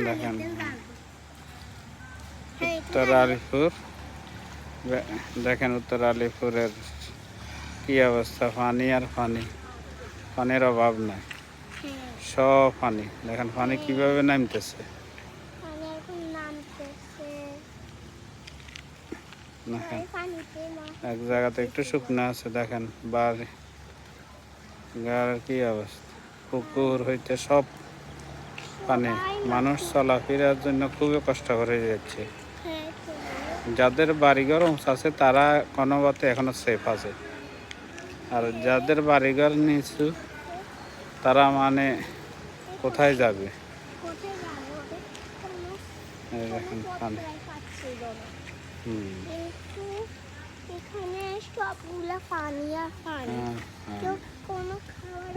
দেখেন উত্তর আলিপুর, দেখেন উত্তর আলিপুরের কি অবস্থা, পানি আর পানি, পানির অভাব নাই, সব পানি। দেখেন পানি কিভাবে নামতেছে, দেখেন এক জায়গাতে একটু শুকনো আছে, দেখেন বাড়ি গার কি অবস্থা, পুকুর হইতে সব পানি। মানুষ চলাফেরার জন্য খুবই কষ্ট করে যাচ্ছে। যাদের বাড়িঘর আছে তারা কোনো মতে এখনো সেফ আছে, আর যাদের বাড়িঘর নিচু তারা মানে কোথায় যাবে। এই দেখেন পানি। এখানে সবগুলা পানি আর পানি, কেউ কোনো খাবার